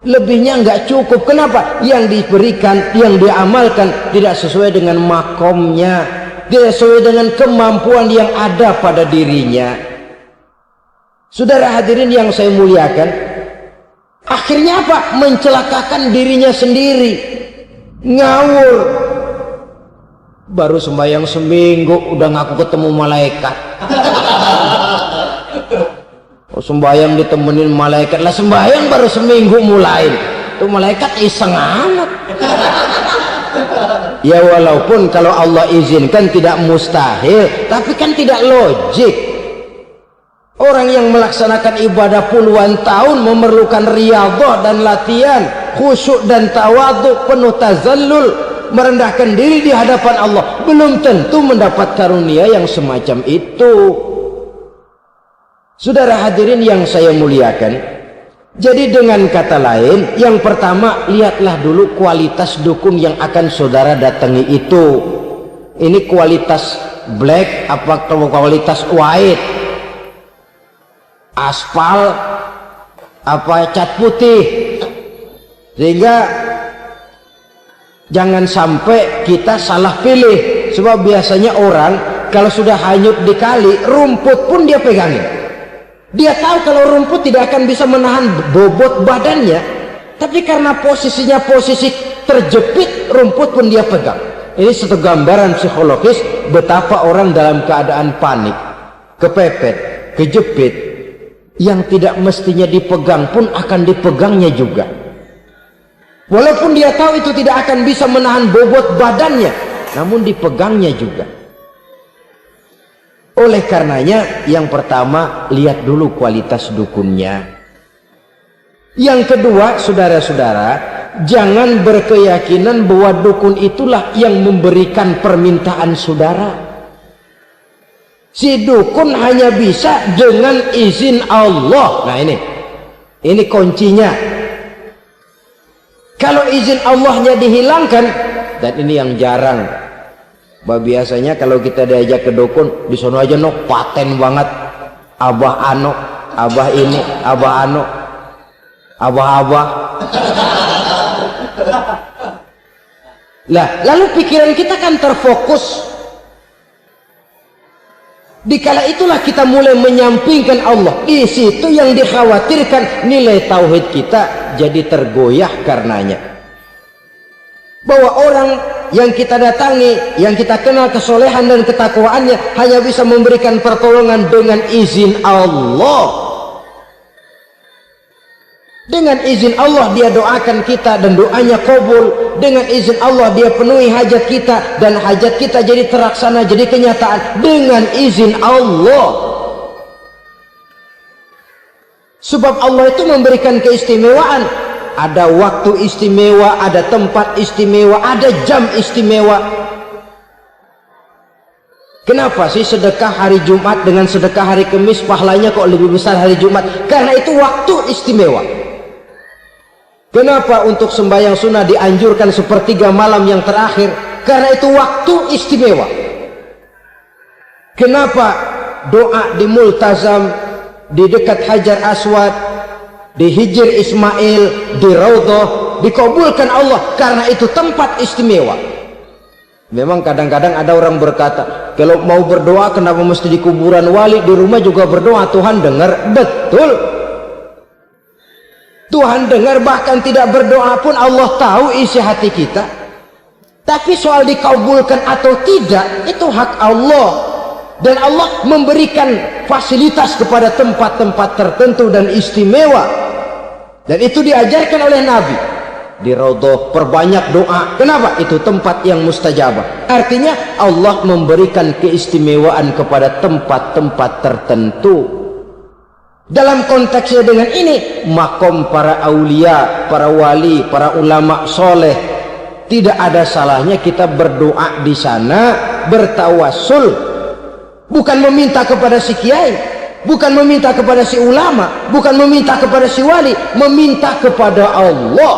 Lebihnya nggak cukup. Kenapa? Yang diberikan, yang diamalkan tidak sesuai dengan makomnya, tidak sesuai dengan kemampuan yang ada pada dirinya. Saudara hadirin yang saya muliakan, akhirnya apa? Mencelakakan dirinya sendiri, ngawur. Baru sembahyang seminggu udah ngaku ketemu malaikat. Oh, sembahyang ditemenin malaikat lah, sembahyang baru seminggu mulai tuh malaikat iseng amat. Ya walaupun kalau Allah izinkan tidak mustahil, tapi kan tidak logik. Orang yang melaksanakan ibadah puluhan tahun memerlukan riyadhah dan latihan, khusyuk dan tawadhu, penuh tazallul, merendahkan diri di hadapan Allah, belum tentu mendapat karunia yang semacam itu. Saudara hadirin yang saya muliakan, jadi dengan kata lain, yang pertama, lihatlah dulu kualitas dukun yang akan saudara datangi itu. Ini kualitas black apa kualitas white, aspal apa cat putih, sehingga jangan sampai kita salah pilih. Sebab biasanya orang kalau sudah hanyut di kali, rumput pun dia pegangin. Dia tahu kalau rumput tidak akan bisa menahan bobot badannya, tapi karena posisinya posisi terjepit, rumput pun dia pegang. Ini satu gambaran psikologis betapa orang dalam keadaan panik, kepepet, kejepit, yang tidak mestinya dipegang pun akan dipegangnya juga. Walaupun dia tahu itu tidak akan bisa menahan bobot badannya, namun dipegangnya juga. Oleh karenanya, yang pertama, lihat dulu kualitas dukunnya. Yang kedua, saudara-saudara, jangan berkeyakinan bahwa dukun itulah yang memberikan permintaan saudara. Si dukun hanya bisa dengan izin Allah. Nah ini kuncinya. Kalau izin Allahnya dihilangkan, dan ini yang jarang. Biasanya kalau kita diajak ke dukun, di sono aja no paten banget, abah ano, abah ini, abah ano, abah. Lah, lalu pikiran kita kan terfokus. Dikala itulah kita mulai menyampingkan Allah. Di situ yang dikhawatirkan nilai tauhid kita jadi tergoyah karenanya. Bahwa orang yang kita datangi, yang kita kenal kesolehan dan ketakwaannya, hanya bisa memberikan pertolongan dengan izin Allah. Dengan izin Allah dia doakan kita dan doanya kabul. Dengan izin Allah dia penuhi hajat kita dan hajat kita jadi terlaksana, jadi kenyataan dengan izin Allah. Sebab Allah itu memberikan keistimewaan. Ada waktu istimewa, ada tempat istimewa, ada jam istimewa. Kenapa sih sedekah hari Jumat dengan sedekah hari Kamis pahalanya kok lebih besar hari Jumat? Karena itu waktu istimewa. Kenapa untuk sembahyang sunnah dianjurkan sepertiga malam yang terakhir? Karena itu waktu istimewa. Kenapa doa di multazam, di dekat Hajar Aswad, di Hijr Ismail, di Raudhah dikabulkan Allah? Karena itu tempat istimewa. Memang kadang-kadang ada orang berkata, kalau mau berdoa kenapa mesti di kuburan wali? Di rumah juga berdoa, Tuhan dengar. Betul, Tuhan dengar, bahkan tidak berdoa pun Allah tahu isi hati kita. Tapi soal dikabulkan atau tidak, itu hak Allah. Dan Allah memberikan fasilitas kepada tempat-tempat tertentu dan istimewa. Dan itu diajarkan oleh Nabi. Di Raudhah perbanyak doa. Kenapa? Itu tempat yang mustajabah. Artinya Allah memberikan keistimewaan kepada tempat-tempat tertentu. Dalam konteksnya dengan ini, makom para aulia, para wali, para ulama soleh, tidak ada salahnya kita berdoa di sana, bertawassul. Bukan meminta kepada si kiai, bukan meminta kepada si ulama, bukan meminta kepada si wali, meminta kepada Allah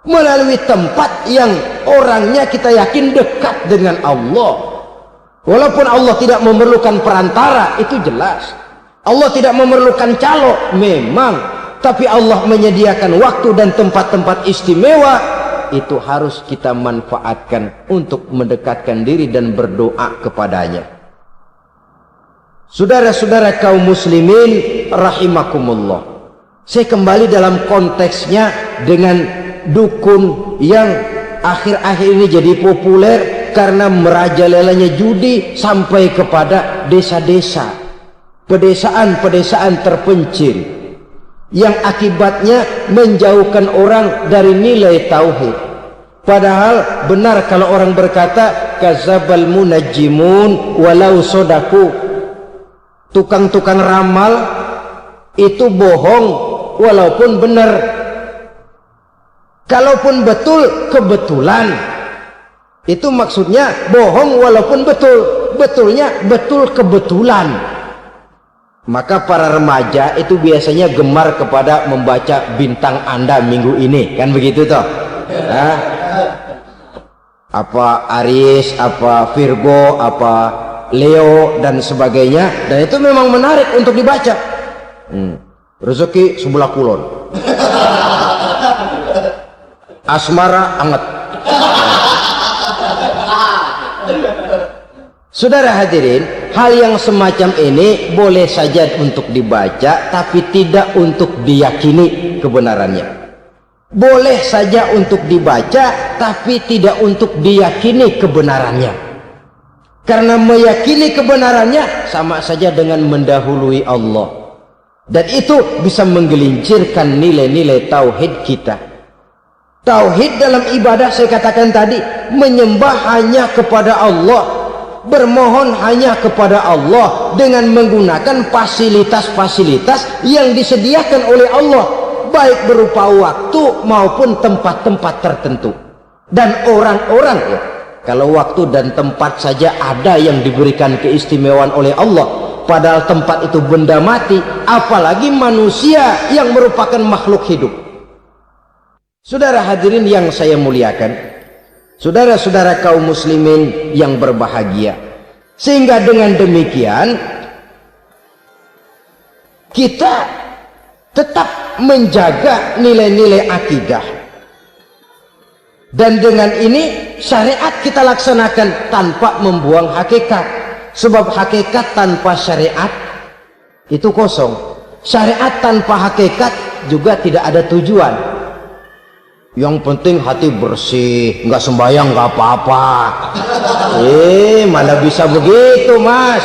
melalui tempat yang orangnya kita yakin dekat dengan Allah. Walaupun Allah tidak memerlukan perantara, itu jelas. Allah tidak memerlukan calo, memang. Tapi Allah menyediakan waktu dan tempat-tempat istimewa, itu harus kita manfaatkan untuk mendekatkan diri dan berdoa kepadanya. Saudara-saudara kaum muslimin rahimakumullah, saya kembali dalam konteksnya dengan dukun yang akhir-akhir ini jadi populer karena merajalelanya judi sampai kepada desa-desa, pedesaan-pedesaan terpencil, yang akibatnya menjauhkan orang dari nilai tauhid. Padahal benar kalau orang berkata kazabal munajjimun walau sodaku, tukang-tukang ramal itu bohong walaupun benar. Kalaupun betul, kebetulan. Itu maksudnya bohong walaupun betul, betulnya betul kebetulan. Maka para remaja itu biasanya gemar kepada membaca bintang Anda minggu ini, kan begitu toh? Nah, apa Aries, apa Virgo, apa Leo dan sebagainya, dan itu memang menarik untuk dibaca. Rezeki sebelah kulon, asmara anget. Saudara hadirin, hal yang semacam ini boleh saja untuk dibaca, tapi tidak untuk diyakini kebenarannya. Boleh saja untuk dibaca, tapi tidak untuk diyakini kebenarannya. Karena meyakini kebenarannya sama saja dengan mendahului Allah. Dan itu bisa menggelincirkan nilai-nilai tauhid kita. Tauhid dalam ibadah, saya katakan tadi, menyembah hanya kepada Allah, bermohon hanya kepada Allah dengan menggunakan fasilitas-fasilitas yang disediakan oleh Allah, baik berupa waktu maupun tempat-tempat tertentu dan orang-orang. Ya, kalau waktu dan tempat saja ada yang diberikan keistimewaan oleh Allah, padahal tempat itu benda mati, apalagi manusia yang merupakan makhluk hidup. Saudara hadirin yang saya muliakan, saudara-saudara kaum muslimin yang berbahagia, sehingga dengan demikian kita tetap menjaga nilai-nilai akidah, dan dengan ini syariat kita laksanakan tanpa membuang hakikat. Sebab hakikat tanpa syariat itu kosong, syariat tanpa hakikat juga tidak ada tujuan. Yang penting hati bersih, nggak sembahyang nggak apa-apa. Mana bisa begitu, Mas?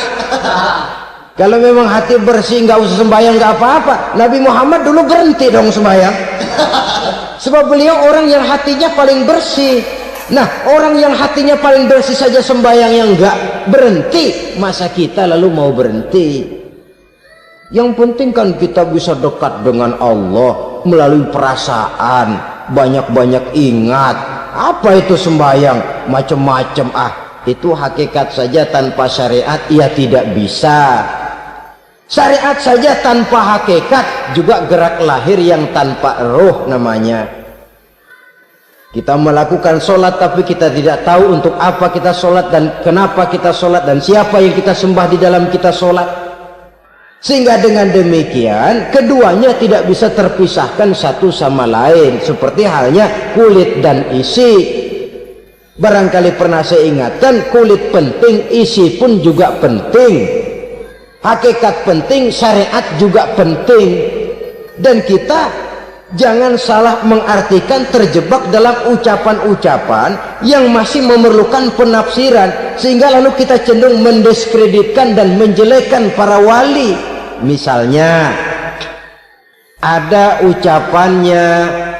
Kalau memang hati bersih nggak usah sembahyang nggak apa-apa. Nabi Muhammad dulu berhenti dong sembahyang. Sebab beliau orang yang hatinya paling bersih. Nah, orang yang hatinya paling bersih saja sembahyang yang nggak berhenti, masa kita lalu mau berhenti? Yang penting kan kita bisa dekat dengan Allah melalui perasaan. Banyak-banyak ingat. Apa itu sembahyang? Macam-macam. Itu hakikat saja tanpa syariat, ia tidak bisa. Syariat saja tanpa hakikat juga gerak lahir yang tanpa roh namanya. Kita melakukan sholat tapi kita tidak tahu untuk apa kita sholat dan kenapa kita sholat dan siapa yang kita sembah di dalam kita sholat. Sehingga dengan demikian keduanya tidak bisa terpisahkan satu sama lain, seperti halnya kulit dan isi. Barangkali pernah saya ingatkan, kulit penting, isi pun juga penting. Hakikat penting, syariat juga penting. Dan kita jangan salah mengartikan, terjebak dalam ucapan-ucapan yang masih memerlukan penafsiran, sehingga lalu kita cenderung mendiskreditkan dan menjelekkan para wali. Misalnya ada ucapannya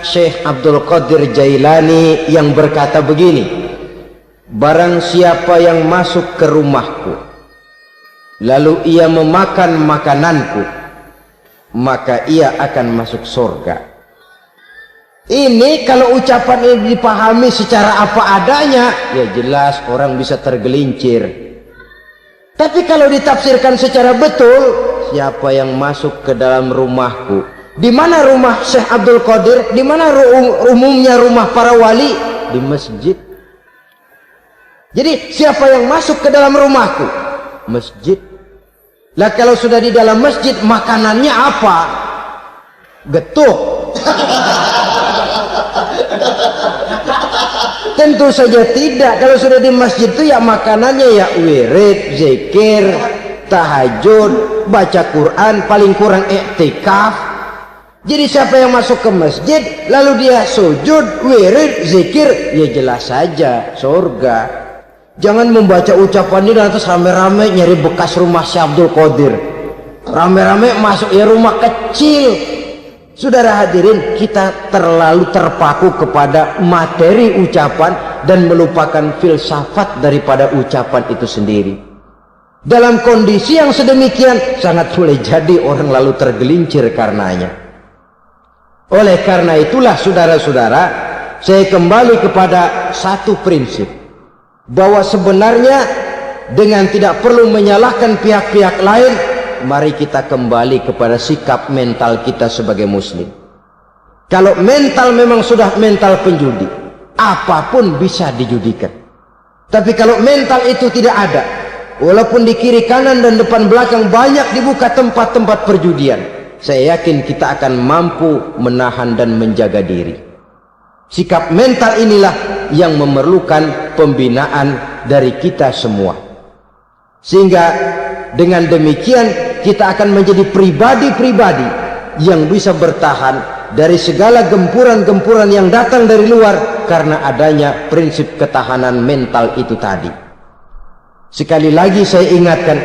Syekh Abdul Qadir Jailani yang berkata begini, barang siapa yang masuk ke rumahku lalu ia memakan makananku, maka ia akan masuk surga. Ini kalau ucapan ini dipahami secara apa adanya, ya jelas orang bisa tergelincir. Tapi kalau ditafsirkan secara betul, siapa yang masuk ke dalam rumahku? Di mana rumah Syekh Abdul Qadir? Di mana umumnya rumah para wali? Di masjid. Jadi siapa yang masuk ke dalam rumahku? Masjid. Lah kalau sudah di dalam masjid, makanannya apa? Getuk. Tentu saja tidak. Kalau sudah di masjid itu ya makanannya ya wirid, zikir, tahajud, baca Quran, paling kurang iktikaf. Jadi siapa yang masuk ke masjid lalu dia sujud, wirid, zikir, ya jelas saja surga. Jangan membaca ucapan ini dan terus rame-rame nyari bekas rumah Syekh Abdul Qadir. Rame-rame masuk ya rumah kecil. Saudara hadirin, kita terlalu terpaku kepada materi ucapan dan melupakan filsafat daripada ucapan itu sendiri. Dalam kondisi yang sedemikian, sangat boleh jadi orang lalu tergelincir karenanya. Oleh karena itulah saudara-saudara, saya kembali kepada satu prinsip, bahwa sebenarnya dengan tidak perlu menyalahkan pihak-pihak lain, mari kita kembali kepada sikap mental kita sebagai muslim. Kalau mental memang sudah mental penjudi, apapun bisa dijudikan. Tapi kalau mental itu tidak ada, walaupun di kiri kanan dan depan belakang banyak dibuka tempat-tempat perjudian, saya yakin kita akan mampu menahan dan menjaga diri. Sikap mental inilah yang memerlukan pembinaan dari kita semua, sehingga dengan demikian kita akan menjadi pribadi-pribadi yang bisa bertahan dari segala gempuran-gempuran yang datang dari luar karena adanya prinsip ketahanan mental itu tadi. Sekali lagi saya ingatkan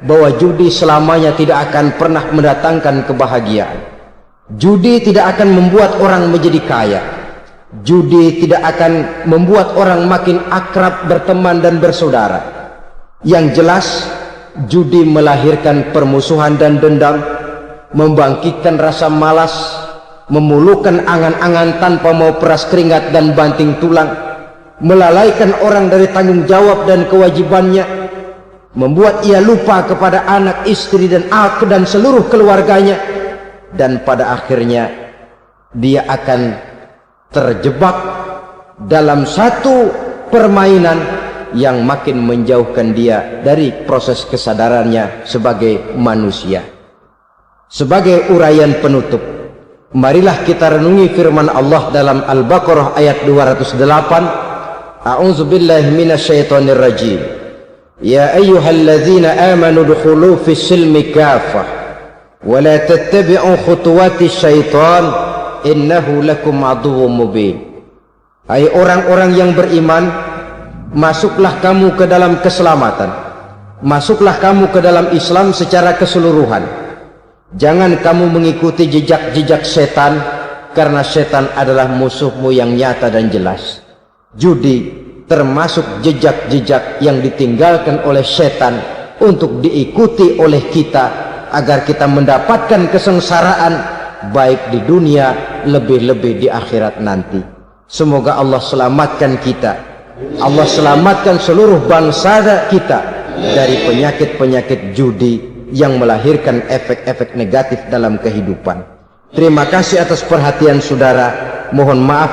bahwa judi selamanya tidak akan pernah mendatangkan kebahagiaan. Judi tidak akan membuat orang menjadi kaya. Judi tidak akan membuat orang makin akrab, berteman dan bersaudara. Yang jelas, judi melahirkan permusuhan dan dendam, membangkitkan rasa malas, memuluhkan angan-angan tanpa mau peras keringat dan banting tulang, melalaikan orang dari tanggung jawab dan kewajibannya, membuat ia lupa kepada anak, istri dan seluruh keluarganya, dan pada akhirnya dia akan terjebak dalam satu permainan yang makin menjauhkan dia dari proses kesadarannya sebagai manusia. Sebagai uraian penutup, marilah kita renungi firman Allah dalam Al-Baqarah ayat 208. A'udzubillahi minasyaitonir rajim. Ya ayyuhalladzina amanu dukhulu fis silmi kafah wa la tattabi'u khutuwatis syaitan innahu lakum aduwwum mubin. Hai orang-orang yang beriman, masuklah kamu ke dalam keselamatan, masuklah kamu ke dalam Islam secara keseluruhan. Jangan kamu mengikuti jejak-jejak setan, karena setan adalah musuhmu yang nyata dan jelas. Judi termasuk jejak-jejak yang ditinggalkan oleh setan untuk diikuti oleh kita agar kita mendapatkan kesengsaraan baik di dunia, lebih-lebih di akhirat nanti. Semoga Allah selamatkan kita, Allah selamatkan seluruh bangsa kita dari penyakit-penyakit judi yang melahirkan efek-efek negatif dalam kehidupan. Terima kasih atas perhatian saudara. Mohon maaf.